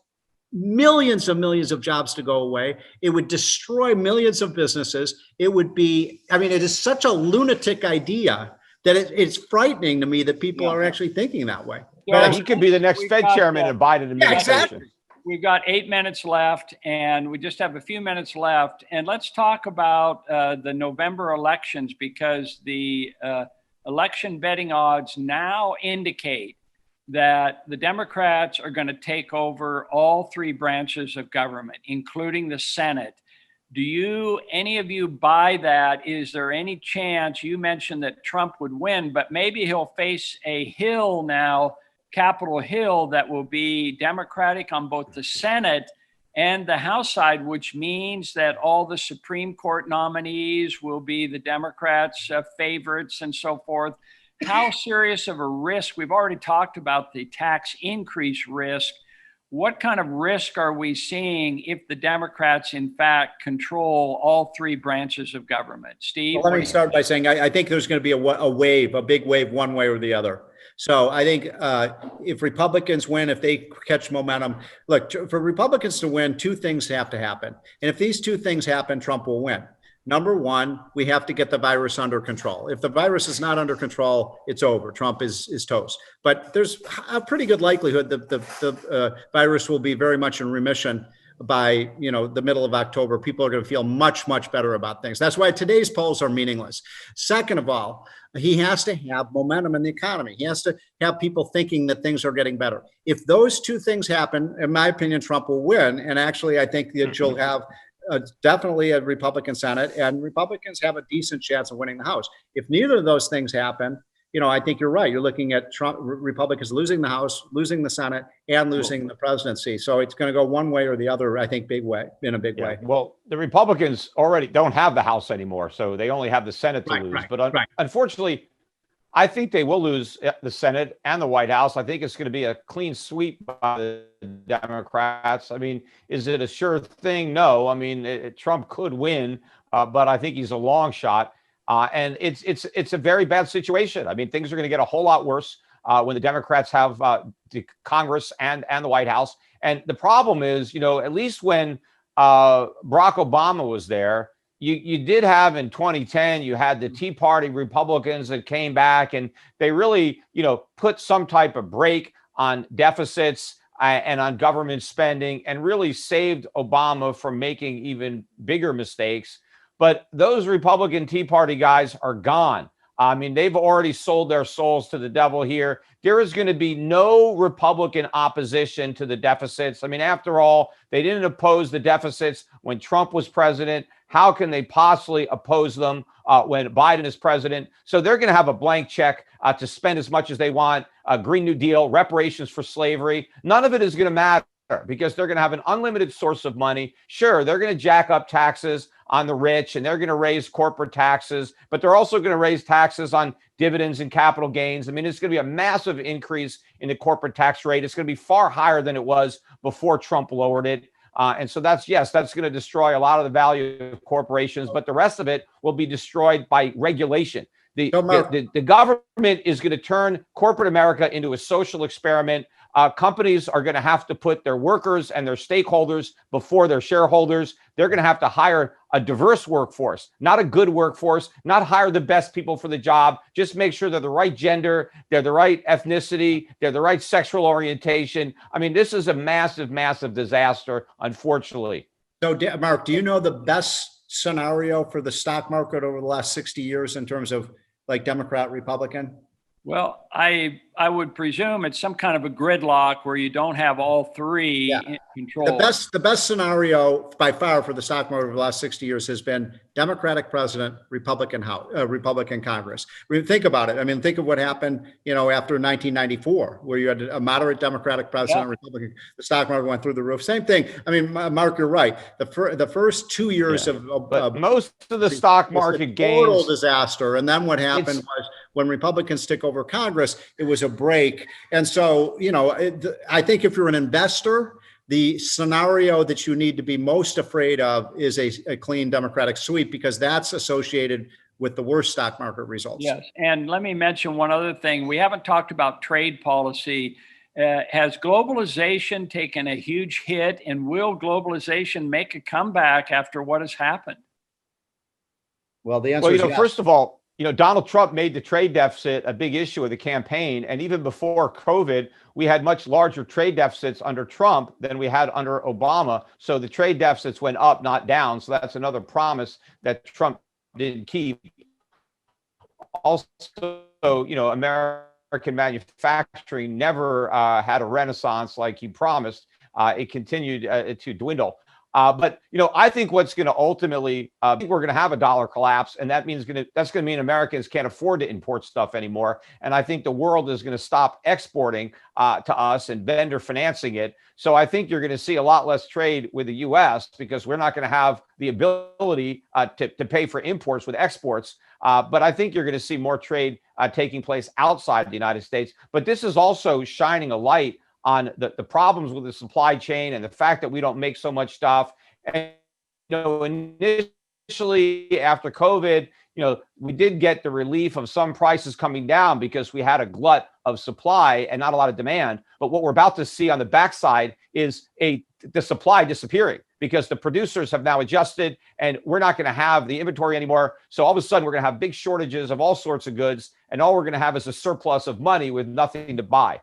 millions of jobs to go away. It would destroy millions of businesses. It would be, it is such a lunatic idea that it's frightening to me that people are actually thinking that way. Yeah, he could be the next Fed chairman in Biden administration. Exactly. We've got 8 minutes left, and we just have a few minutes left. And let's talk about the November elections, because the election betting odds now indicate that the Democrats are going to take over all 3 branches of government, including the Senate. Do any of you buy that? Is there any chance? You mentioned that Trump would win, but maybe he'll face a hill now, Capitol Hill, that will be Democratic on both the Senate and the House side, which means that all the Supreme Court nominees will be the Democrats' favorites and so forth. How serious of a risk? We've already talked about the tax increase risk. What kind of risk are we seeing if the Democrats, in fact, control all 3 branches of government? Steve? Well, let me start by saying I think there's going to be a big wave, one way or the other. So I think if Republicans win, if they catch momentum, look, for Republicans to win, 2 things have to happen. And if these 2 things happen, Trump will win. Number one, we have to get the virus under control. If the virus is not under control, it's over. Trump is toast. But there's a pretty good likelihood that the virus will be very much in remission by the middle of October. People are going to feel much better about things. That's why today's polls are meaningless. Second of all, he has to have momentum in the economy. He has to have people thinking that things are getting better. If those 2 things happen, in my opinion, Trump will win. And actually, I think that you'll have definitely a Republican Senate, and Republicans have a decent chance of winning the House. If neither of those things happen, I think you're right. You're looking at Republicans losing the House, losing the Senate, and losing the presidency. So it's going to go one way or the other, I think, in a big way. Well, the Republicans already don't have the House anymore, so they only have the Senate to lose. But unfortunately, I think they will lose the Senate and the White House. I think it's going to be a clean sweep by the Democrats. Is it a sure thing? No. Trump could win, but I think he's a long shot. And it's a very bad situation. Things are going to get a whole lot worse when the Democrats have the Congress and the White House. And the problem is, at least when Barack Obama was there, you did have in 2010, you had the Tea Party Republicans that came back, and they really, put some type of brake on deficits and on government spending, and really saved Obama from making even bigger mistakes. But those Republican Tea Party guys are gone. I mean, they've already sold their souls to the devil here. There is going to be no Republican opposition to the deficits. I mean, after all, they didn't oppose the deficits when Trump was president. How can they possibly oppose them when Biden is president? So they're going to have a blank check to spend as much as they want. Green New Deal, reparations for slavery. None of it is going to matter because they're going to have an unlimited source of money. Sure, they're going to jack up taxes on the rich and they're going to raise corporate taxes, but they're also going to raise taxes on dividends and capital gains. I mean, it's going to be a massive increase in the corporate tax rate. It's going to be far higher than it was before Trump lowered it. And so that's going to destroy a lot of the value of corporations, but the rest of it will be destroyed by regulation. The government is going to turn corporate America into a social experiment. Companies are going to have to put their workers and their stakeholders before their shareholders. They're going to have to hire a diverse workforce, not a good workforce, not hire the best people for the job. Just make sure they're the right gender, they're the right ethnicity, they're the right sexual orientation. I mean, this is a massive, massive disaster, unfortunately. So, Mark, do you know the best scenario for the stock market over the last 60 years in terms of like Democrat, Republican? Well, I would presume it's some kind of a gridlock where you don't have all three in control. The best scenario by far for the stock market over the last 60 years has been Democratic president, Republican Congress. I mean, think about it. I mean, think of what happened, after 1994, where you had a moderate Democratic president, Republican. The stock market went through the roof. Same thing. I mean, Mark, you're right. The first 2 years of most of the stock market gains, total disaster, and then what happened was when Republicans took over Congress, it was a break. And so, I think if you're an investor, the scenario that you need to be most afraid of is a clean Democratic sweep, because that's associated with the worst stock market results. Yes. And let me mention one other thing. We haven't talked about trade policy. Has globalization taken a huge hit, and will globalization make a comeback after what has happened? Well, the answer is yes. First of all, Donald Trump made the trade deficit a big issue of the campaign. And even before COVID, we had much larger trade deficits under Trump than we had under Obama. So the trade deficits went up, not down. So that's another promise that Trump didn't keep. Also, American manufacturing never had a renaissance like he promised. It continued to dwindle. But I think what's going to ultimately, we're going to have a dollar collapse, and that's going to mean Americans can't afford to import stuff anymore. And I think the world is going to stop exporting to us and vendor financing it. So I think you're going to see a lot less trade with the U.S. because we're not going to have the ability to pay for imports with exports. But I think you're going to see more trade taking place outside the United States. But this is also shining a light on the problems with the supply chain and the fact that we don't make so much stuff. And, initially after COVID, we did get the relief of some prices coming down because we had a glut of supply and not a lot of demand. But what we're about to see on the backside is the supply disappearing because the producers have now adjusted and we're not going to have the inventory anymore. So all of a sudden we're going to have big shortages of all sorts of goods, and all we're going to have is a surplus of money with nothing to buy.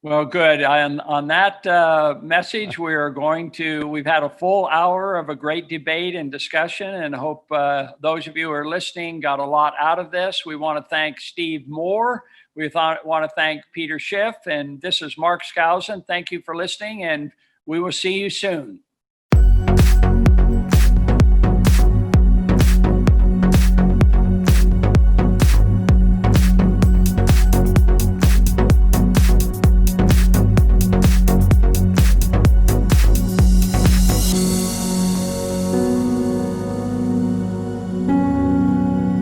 Well, good. On that message, we've had a full hour of a great debate and discussion, and I hope those of you who are listening got a lot out of this. We want to thank Steve Moore. We want to thank Peter Schiff, and this is Mark Skousen. Thank you for listening, and we will see you soon.